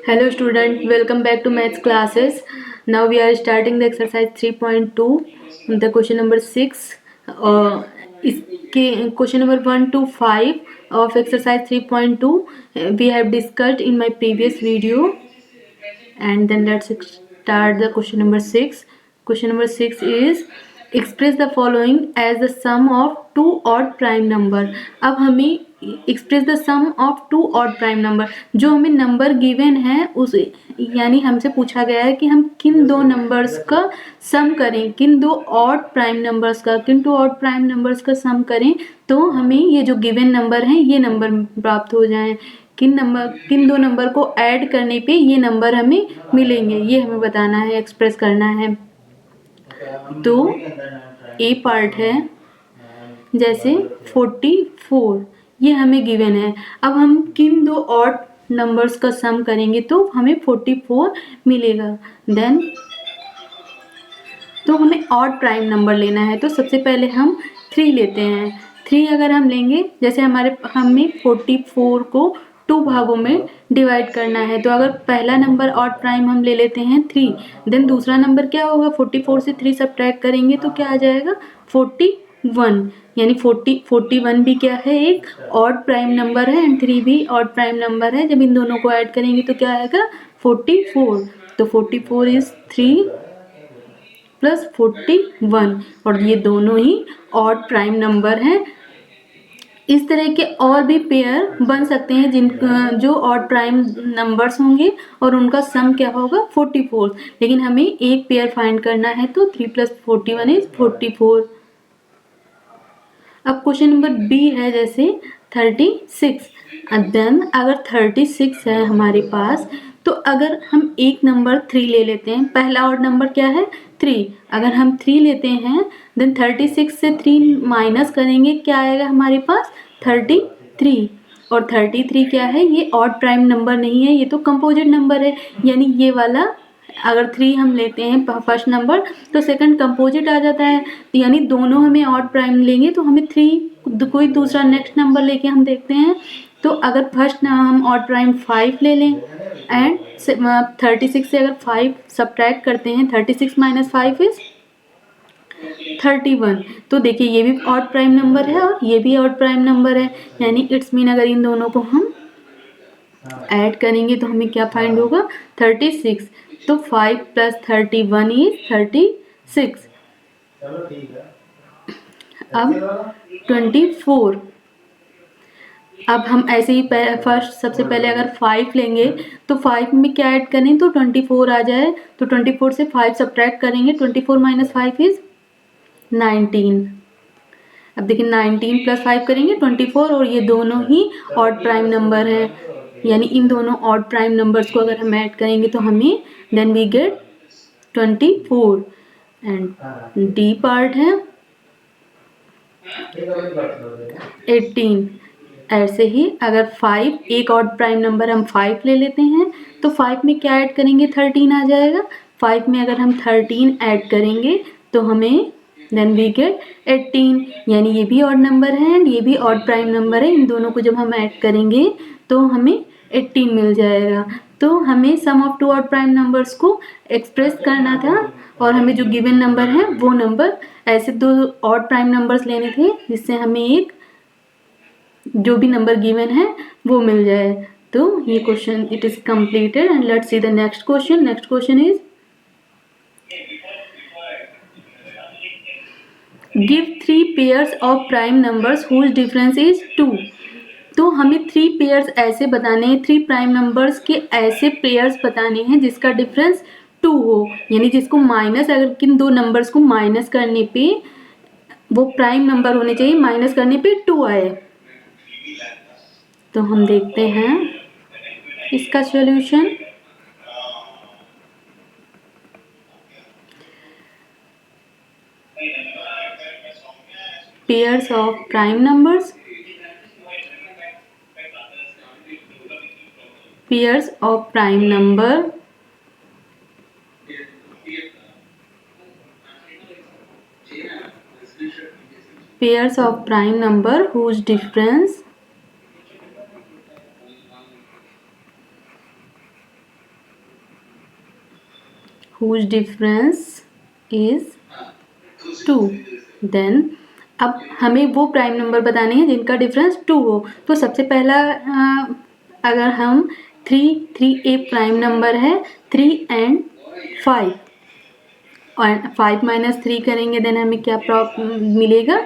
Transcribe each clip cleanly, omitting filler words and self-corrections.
Hello student, welcome back to maths classes. Now we are starting the exercise 3.2, the question number 6. इसके question number 1 to 5 of exercise 3.2 we have discussed in my previous video, and then let's start the question number 6. Question number 6 is express the following as the sum of two odd prime number. अब हमें express the sum of two odd prime number, जो हमें number given है उस यानी हमसे पूछा गया है कि हम किन दो नंबर्स का सम करें, किन दो ऑड प्राइम नंबर्स का, किन टू ऑड प्राइम नंबर्स का सम करें तो हमें ये जो गिवन नंबर हैं ये नंबर प्राप्त हो जाएं। किन दो नंबर को ऐड करने पे ये नंबर हमें मिलेंगे, ये हमें बताना है, एक्सप्रेस करना है। तो ए पार्ट है जैसे 44, ये हमें गिवन है। अब हम किन दो ऑड नंबर्स का सम करेंगे तो हमें 44 मिलेगा। देन तो हमें ऑड प्राइम नंबर लेना है, तो सबसे पहले हम 3 लेते हैं। 3 अगर हम लेंगे, जैसे हमें 44 को 2 भागों में डिवाइड करना है, तो अगर पहला नंबर ऑड प्राइम हम ले लेते हैं 3, देन दूसरा नंबर क्या होगा, 44 से 3 सब्ट्रैक्ट करेंगे तो क्या आ जाएगा 41, यानी 41 भी क्या है, एक ऑड प्राइम नंबर है, एंड 3 भी ऑड प्राइम नंबर है। जब इन दोनों को ऐड करेंगे तो क्या आएगा 44, तो 44 इज 3 प्लस 41, और ये दोनों ही ऑड प्राइम नंबर हैं। इस तरह के और भी पेयर बन सकते हैं जिन जो ऑड प्राइम नंबर्स होंगे और उनका सम क्या होगा 44, लेकिन हमें एक पेयर फाइंड करना है, तो 3 प्लस 41 इज 44। अब क्वेश्चन नंबर बी है जैसे 36। देन अगर 36 है हमारे पास, तो अगर हम एक नंबर 3 ले लेते हैं, पहला ऑड नंबर क्या है 3, अगर हम 3 लेते हैं देन 36 से 3 माइनस करेंगे, क्या आएगा हमारे पास 33, और 33 क्या है, ये ऑड प्राइम नंबर नहीं है, ये तो कंपोजिट नंबर है, यानी ये वाला अगर 3 हम लेते हैं फर्स्ट नंबर तो सेकंड कंपोजिट आ जाता है, यानी दोनों हमें ऑड प्राइम लेंगे तो हमें 3 कोई दूसरा नेक्स्ट नंबर लेके हम देखते हैं। तो अगर फर्स्ट हम ऑड प्राइम 5 ले लें एंड 36 से अगर 5 सब्ट्रैक्ट करते हैं, 36 माइनस 5 इज 31, तो देखिए ये भी ऑड प्राइम नंबर है और ये भी ऑड प्राइम नंबर है, यानी इट्स मीन अगर इन दोनों को हम ऐड करेंगे तो हमें क्या फाइंड होगा 36, तो 5 प्लस 31 इज 36। अब 24, अब हम ऐसे ही फर्स्ट सबसे पहले अगर 5 लेंगे तो 5 में क्या ऐड करें तो 24 आ जाए, तो 24 से 5 सब्ट्रैक्ट करेंगे, 24 माइनस 5 इज 19। अब देखिए 19 प्लस 5 करेंगे 24, और ये दोनों ही ऑड प्राइम नंबर है, यानी इन दोनों ऑड प्राइम नंबर्स को अगर हम ऐड करेंगे तो हमें then we get 24। And D part है 18। ऐसे ही अगर 5, एक ऑड प्राइम नंबर हम 5 ले लेते हैं तो 5 में क्या ऐड करेंगे 13 आ जाएगा, 5 में अगर हम 13 ऐड करेंगे तो हमें देन वी गेट 18, यानी ये भी ऑड नंबर है एंड ये भी ऑड प्राइम नंबर है, इन दोनों को जब हम ऐड करेंगे तो हमें 18 मिल जाएगा। तो हमें sum of two odd prime numbers को एक्सप्रेस करना था, और हमें जो गिवन नंबर है वो नंबर, ऐसे दो ऑड प्राइम नंबर्स लेने थे जिससे हमें एक जो भी नंबर गिवन है वो मिल जाए। तो ये question it is completed, and let's see the next question. Next question is give 3 pairs of prime numbers whose difference is 2। तो हमें 3 पेयर्स ऐसे बताने हैं, 3 प्राइम नंबर्स के ऐसे पेयर्स बताने हैं जिसका डिफरेंस 2 हो, यानी जिसको माइनस, अगर किन दो नंबर्स को माइनस करने पे वो प्राइम नंबर होने चाहिए, माइनस करने पे 2 आए। तो हम देखते हैं इसका solution. Pairs of prime numbers, pairs of prime number, pairs of prime number whose difference whose difference is 2. Then अब हमें वो प्राइम नंबर बताने हैं जिनका डिफरेंस 2 हो। तो सबसे पहला अगर हम 3 एक प्राइम नंबर है, 3 एंड 5 और 5 माइनस 3 करेंगे देन हमें क्या मिलेगा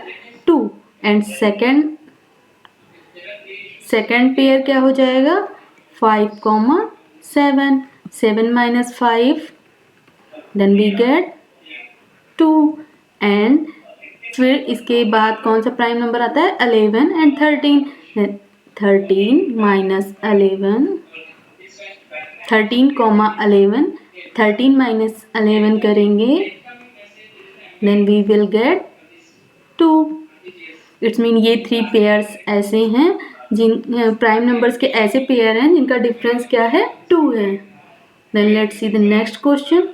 2। एंड सेकेंड पेयर क्या हो जाएगा 5, 7, 7 minus 5 then we get 2। And फिर इसके बाद कौन सा प्राइम नंबर आता है 11 एंड 13। 13 माइनस 11, 13, 13 माइनस 11 करेंगे then we will get 2। It's mean ये 3 पेयर्स ऐसे हैं जिन प्राइम नंबर्स के ऐसे पेयर हैं जिनका डिफरेंस क्या है 2 है। Then let's see the next question.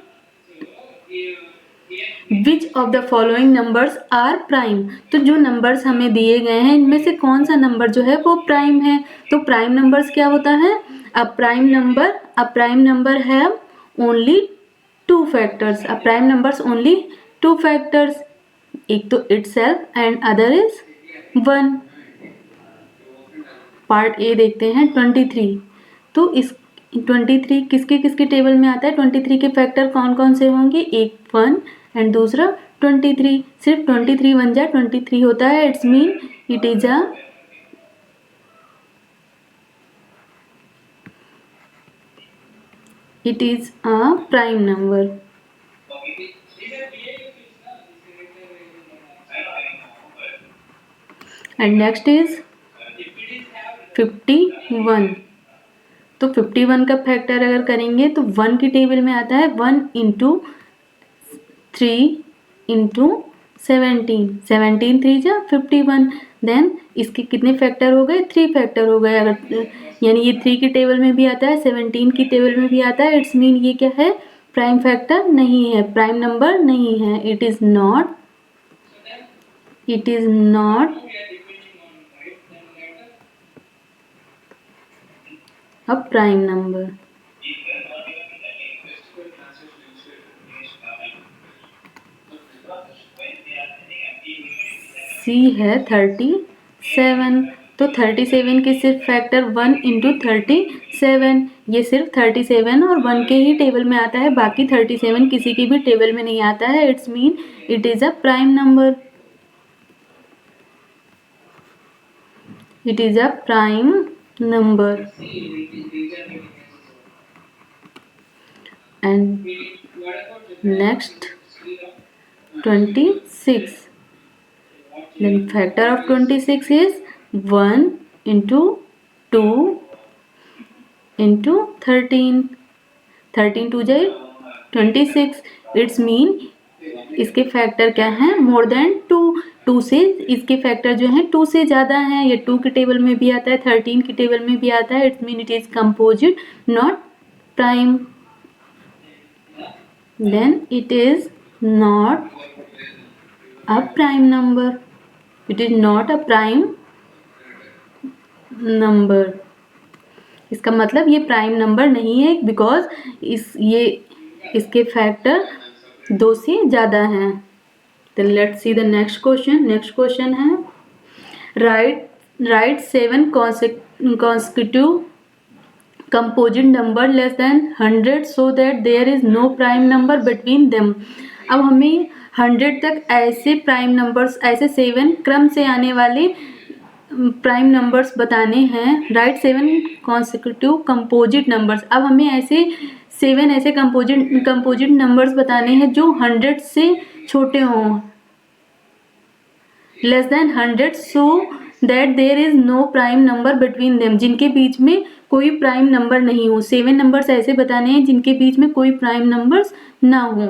Which of the following numbers are prime. तो जो नंबर्स हमें दिए गए हैं इनमें से कौन सा नंबर जो है वो प्राइम है। तो प्राइम नंबर्स क्या होता है a prime number have only 2 factors. A prime numbers only 2 factors, एक तो itself and other is 1। Part A देखते हैं 23। तो इस 23 किसके किसके टेबल में आता है 23 के फैक्टर कौन कौन से होंगे, एक 1 एंड दूसरा 23। सिर्फ 23 बन जाए 23 होता है, it's mean it is a prime number. And next is 51। तो 51 का फैक्टर अगर करेंगे तो 1 की टेबल में आता है 1 इंटू 3 इंटू 17, 17 3 जा 51। देन इसके कितने फैक्टर हो गए 3 फैक्टर हो गए। अगर यानी ये 3 की टेबल में भी आता है 17 की टेबल में भी आता है, इट्स मीन ये क्या है प्राइम फैक्टर नहीं है, प्राइम नंबर नहीं है। It is not a prime number। सी है 37। तो 37 के सिर्फ फैक्टर 1 इंटू 37, ये सिर्फ 37 और 1 के ही टेबल में आता है, बाकी 37 किसी की भी टेबल में नहीं आता है। It's mean it is a prime number. It is a prime number. And next 26. Then factor of 26 is 1 into 2 into 13, 13 2 जाए 26। इट्स मीन इसके फैक्टर क्या हैं मोर देन 2। 2 से इसके फैक्टर जो हैं 2 से ज़्यादा हैं। ये 2 की टेबल में भी आता है 13 की टेबल में भी आता है। It's mean it is composite not prime. Then it is not a prime number। It is not a prime number। इसका मतलब ये प्राइम नंबर नहीं है बिकॉज इसके फैक्टर 2 से ज़्यादा हैं। तो let's see the next question. Next question है right 7 consecutive composite number less than 100 so that there is no prime number between them। अब हमें 100 तक ऐसे प्राइम नंबर्स, ऐसे 7 क्रम से आने वाले प्राइम नंबर्स बताने हैं। Right 7 consecutive composite numbers। अब हमें ऐसे 7 ऐसे कंपोजिट नंबर्स बताने हैं जो 100 से छोटे हों, less than 100 so that there is no prime number between them, जिनके बीच में कोई प्राइम नंबर नहीं हो। 7 नंबर्स ऐसे बताने हैं जिनके बीच में कोई प्राइम नंबर्स ना हो।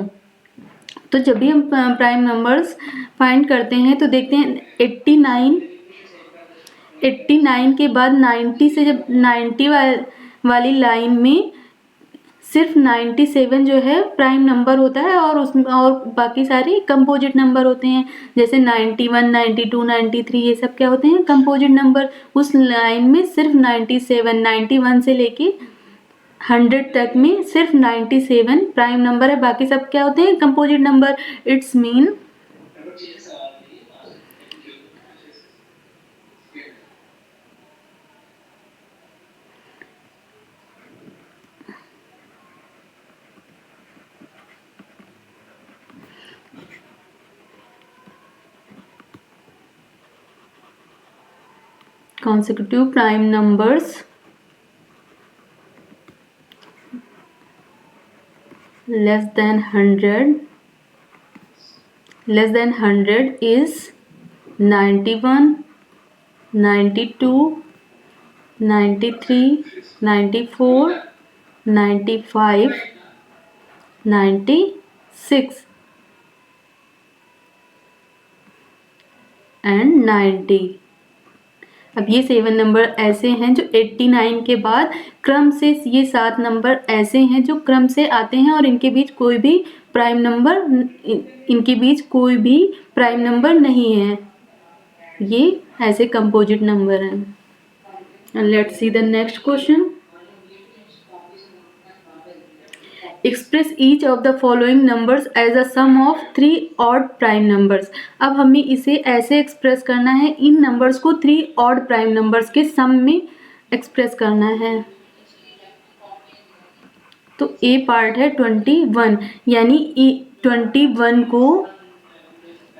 तो जब भी हम प्राइम नंबर्स फाइंड करते हैं तो देखते हैं 89 के बाद 90 से, जब 90 वाली लाइन में सिर्फ 97 जो है प्राइम नंबर होता है और उसमें और बाकी सारे कंपोजिट नंबर होते हैं। जैसे 91, 92, 93 ये सब क्या होते हैं कंपोजिट नंबर। उस लाइन में सिर्फ 97, 91 से लेके 100 तक में सिर्फ 97 प्राइम नंबर है, बाकी सब क्या होते हैं, composite number. It's mean consecutive prime numbers less than 100 is 91, 92, 93, 94, 95, 96 and 90। अब ये 7 नंबर ऐसे हैं जो 89 के बाद क्रम से, ये 7 नंबर ऐसे हैं जो क्रम से आते हैं और इनके बीच कोई भी प्राइम नंबर नहीं है। ये ऐसे कंपोजिट नंबर हैं। Let's see the next question. Express each of the following numbers as a sum of 3 odd prime numbers. अब हमें इसे ऐसे एक्सप्रेस करना है, इन नंबर्स को 3 ऑड प्राइम नंबर्स के सम में एक्सप्रेस करना है। तो ए पार्ट है 21, यानी 21 को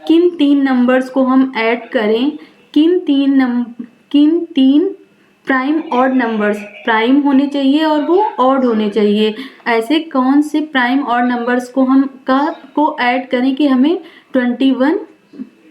किन 3 नंबर्स को हम ऐड करें, किन तीन प्राइम ऑड नंबर्स, प्राइम होने चाहिए और वो ऑड होने चाहिए, ऐसे कौन से प्राइम ऑड नंबर्स को ऐड करें कि हमें 21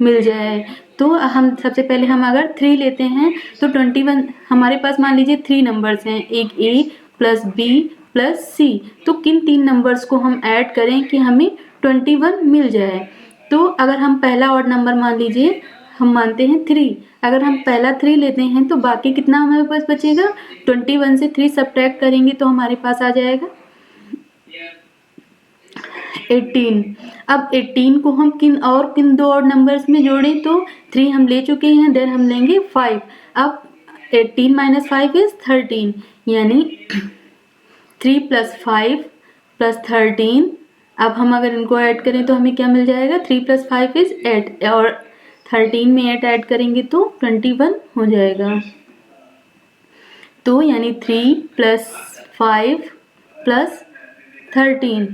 मिल जाए। तो हम सबसे पहले हम अगर 3 लेते हैं तो 21 हमारे पास मान लीजिए 3 नंबर्स हैं, एक ए प्लस बी प्लस सी। तो किन 3 नंबर्स को हम ऐड करें कि हमें 21 मिल जाए। तो अगर हम पहला ऑड नंबर मान लीजिए, हम मानते हैं 3, अगर हम पहला 3 लेते हैं तो बाकी कितना हमारे पास बचेगा, 21 से 3 सब्ट्रैक्ट करेंगे तो हमारे पास आ जाएगा 18। अब 18 को हम किन 2 और नंबर्स में जोड़ें, तो 3 हम ले चुके हैं, देन हम लेंगे 5। अब 18 माइनस 5 इज 13, यानी 3 प्लस 5 प्लस 13। अब हम अगर इनको ऐड करें तो हमें क्या मिल जाएगा, 3 प्लस 5 इज 8 और 13 में 8 ऐड करेंगे तो 21 हो जाएगा। तो यानी 3 प्लस 5 प्लस 13।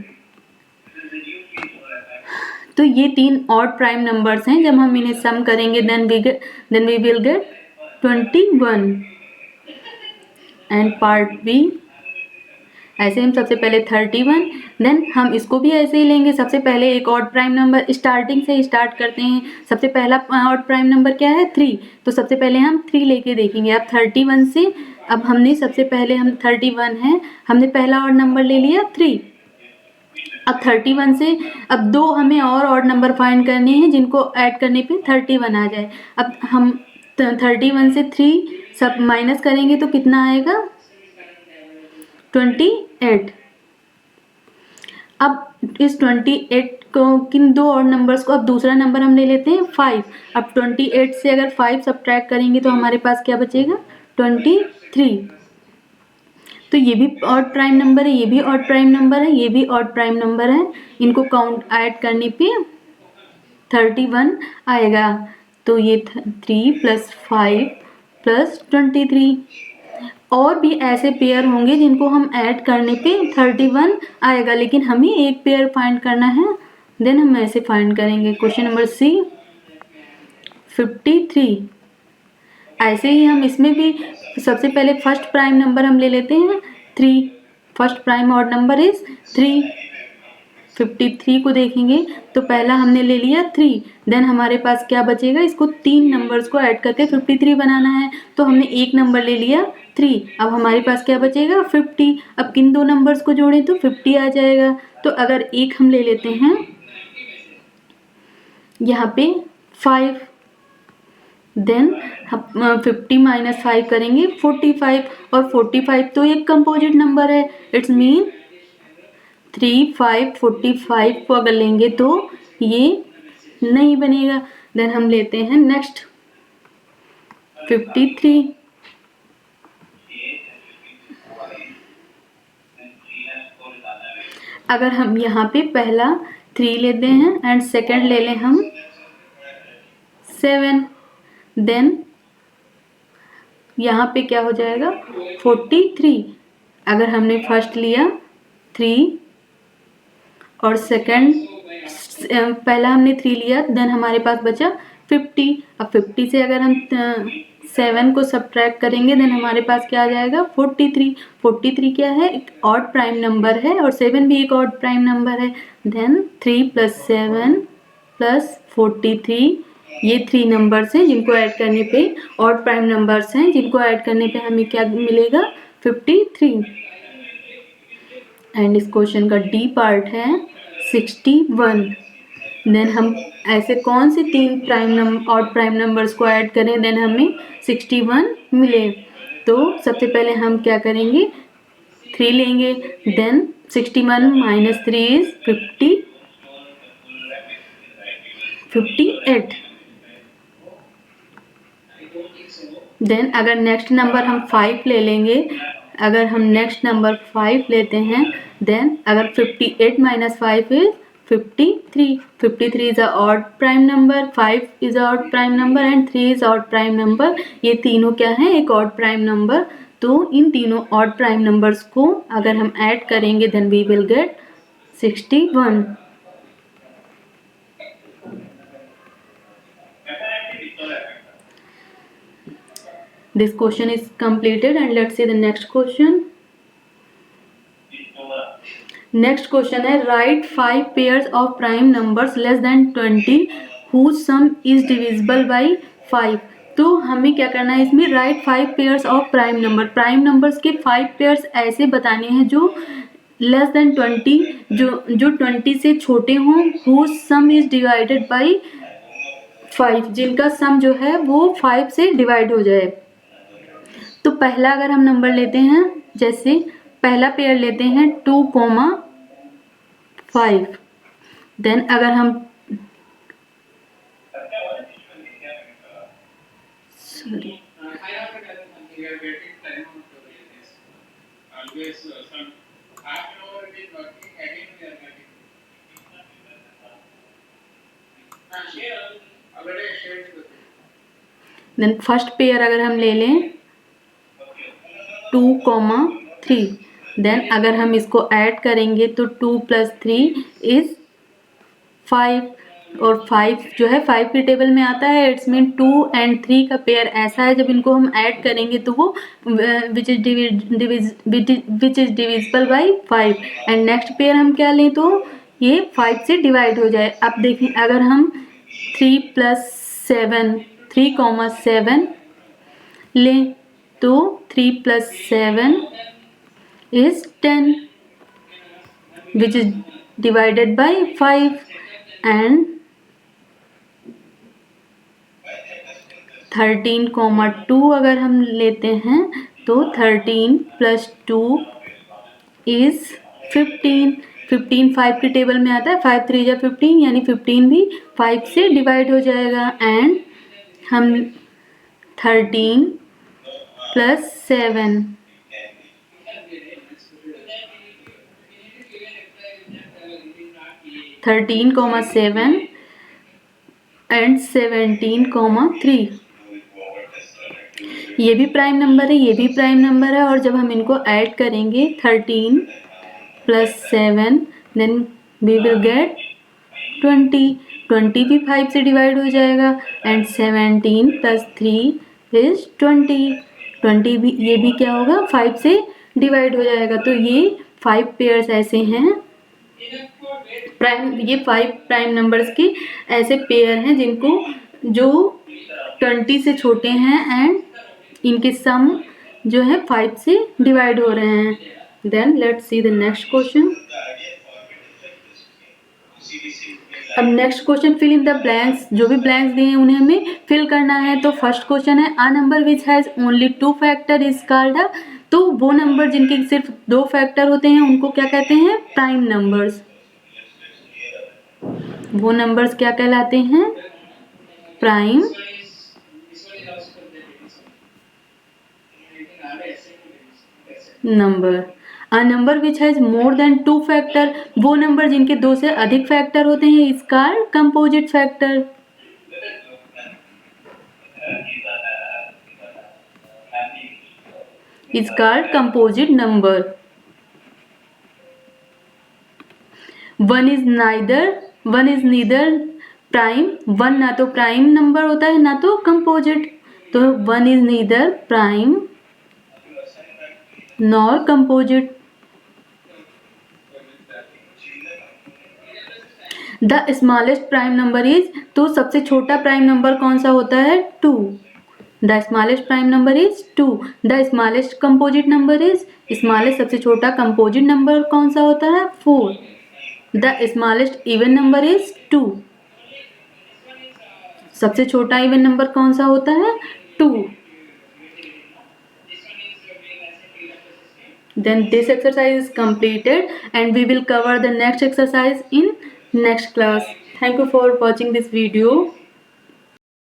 तो ये 3 ऑड प्राइम नंबर्स हैं, जब हम इन्हें सम करेंगे then we will get 21। And part B, ऐसे हम सबसे पहले 31, देन हम इसको भी ऐसे ही लेंगे। सबसे पहले एक ऑड प्राइम नंबर स्टार्टिंग से ही स्टार्ट करते हैं। सबसे पहला ऑड प्राइम नंबर क्या है, 3, तो सबसे पहले हम 3 लेके देखेंगे। अब 31 से, अब हमने सबसे पहले हम 31 है, हमने पहला ऑड नंबर ले लिया 3। अब 31 से अब 2 हमें और ऑड नंबर फाइंड करने हैं जिनको ऐड करने पे 31 आ जाए। अब हम 31 से 3 सब माइनस करेंगे तो कितना आएगा, 28। अब इस 28 को किन 2 और नंबर्स को, अब दूसरा नंबर हम ले लेते हैं 5। अब 28 से अगर 5 सब्ट्रैक्ट करेंगे तो हमारे पास क्या बचेगा, 23। तो ये भी ऑड प्राइम नंबर है, ये भी ऑड प्राइम नंबर है, ये भी ऑड प्राइम नंबर है। इनको काउंट ऐड करने पे 31 आएगा। तो ये 3 प्लस 5 प्लस 23। और भी ऐसे पेयर होंगे जिनको हम ऐड करने पे 31 आएगा, लेकिन हमें एक पेयर फाइंड करना है, देन हम ऐसे फाइंड करेंगे। Question number C 53। ऐसे ही हम इसमें भी सबसे पहले फर्स्ट प्राइम नंबर हम ले लेते हैं 3। First prime odd number is 3। 53 को देखेंगे तो पहला हमने ले लिया 3, देन हमारे पास क्या बचेगा, इसको 3 नंबर्स को ऐड करके 53 बनाना है। तो हमने एक नंबर ले लिया 3, अब हमारे पास क्या बचेगा 50। अब किन 2 नंबर्स को जोड़ें तो 50 आ जाएगा। तो अगर एक हम ले लेते हैं यहाँ पे 5, देन 50 माइनस 5 करेंगे 45, और 45 तो एक कंपोजिट नंबर है। इट्स मीन 3, 5, 45 को अगर लेंगे तो ये नहीं बनेगा। देन हम लेते हैं नेक्स्ट 53। अगर हम यहाँ पे पहला 3 लेते हैं एंड सेकंड ले लें हम 7, देन यहाँ पे क्या हो जाएगा 43। अगर हमने फर्स्ट लिया 3 और सेकंड पहला हमने 3 लिया, देन हमारे पास बचा 50। अब 50 से अगर हम 7 को सब्ट्रैक्ट करेंगे देन हमारे पास क्या आ जाएगा 43। 43 क्या है, एक ऑड प्राइम नंबर है और 7 भी एक ऑड प्राइम नंबर है। देन 3 + 7 + 43, ये 3 नंबर्स हैं जिनको ऐड करने पे ऑड प्राइम नंबर्स हैं जिनको ऐड करने पे हमें क्या मिलेगा 53। एंड इस क्वेश्चन का डी पार्ट है 61। देन हम ऐसे कौन से 3 ऑड प्राइम नंबर्स को ऐड करें देन हमें 61 मिले। तो सबसे पहले हम क्या करेंगे 3 लेंगे, देन 61 - 3 इज 58। देन अगर नेक्स्ट नंबर हम 5 ले लेंगे, अगर हम नेक्स्ट नंबर 5 लेते हैं देन अगर 58 - 5 is 53। 53 is a odd prime number, 5 is a odd prime number and 3 is odd prime number. ये तीनों क्या है, एक ऑड प्राइम नंबर। तो इन तीनों ऑड प्राइम नंबर्स को अगर हम ऐड करेंगे then we will get 61। This question is completed and let's see the next question. Next question है write 5 pairs of prime numbers less than 20 whose sum is divisible by 5। तो हमें क्या करना है इसमें write 5 pairs of prime number, prime numbers के 5 pairs ऐसे बताने हैं जो लेस देन 20, जो 20 से छोटे हों, whose sum is divided by 5, जिनका सम जो है वो 5 से डिवाइड हो जाए। तो पहला अगर हम नंबर लेते हैं, जैसे पहला पेयर लेते हैं 2,5, देन अगर हम देन फर्स्ट पेयर अगर हम ले लें 2,3, देन अगर हम इसको ऐड करेंगे तो 2 + 3 इज 5 और 5 जो है 5 के टेबल में आता है। इट्स मीन 2 and 3 का पेयर ऐसा है जब इनको हम ऐड करेंगे तो वो which is divisible by 5। And next pair हम क्या लें तो ये 5 से डिवाइड हो जाए। अब देखें अगर हम 3 + 7 3,7 लें तो 3 + 7 is 10 which is divided by 5 and 13,2 अगर हम लेते हैं तो 13 + 2 is 15। 15 5 के टेबल में आता है, 5 3 या 15 यानी 15 भी 5 से डिवाइड हो जाएगा। एंड हम 13 + 7 13,7 एंड 17,3 ये भी प्राइम नंबर है, ये भी प्राइम नंबर है। और जब हम इनको ऐड करेंगे 13 + 7 देन वी विल गेट 20। 20 भी 5 से डिवाइड हो जाएगा एंड 17 + 3 इज 20। 20 भी ये भी क्या होगा 5 से डिवाइड हो जाएगा। तो ये 5 पेयर्स ऐसे हैं प्राइम, ये 5 प्राइम नंबर्स के ऐसे पेयर हैं जिनको जो 20 से छोटे हैं एंड इनके सम जो है 5 से डिवाइड हो रहे हैं। Then let's see the next question. अब next question fill in the blanks, जो भी ब्लैंक्स दिए हैं उन्हें हमें फिल करना है। तो फर्स्ट क्वेश्चन है a number which has only 2 factor is called a, तो वो नंबर जिनके सिर्फ 2 फैक्टर होते हैं उनको क्या कहते हैं प्राइम नंबर्स। वो नंबर्स क्या कहलाते हैं prime number. A number which has more than 2 factor, वो नंबर जिनके 2 से अधिक फैक्टर होते हैं, is called composite factor. Is called composite number. One is neither prime, one ना तो प्राइम नंबर होता है ना तो कंपोजिट, तो one is neither prime nor composite. The smallest prime number is, तो सबसे छोटा प्राइम नंबर कौन सा होता है, 2। The smallest prime number is 2। The smallest composite number is, smallest सबसे छोटा कंपोजिट नंबर कौन सा होता है, 4। The smallest even number is 2। सबसे छोटा इवन नंबर कौन सा होता है, 2। Then this exercise is completed and we will cover the next exercise in next class. Thank you for watching this video.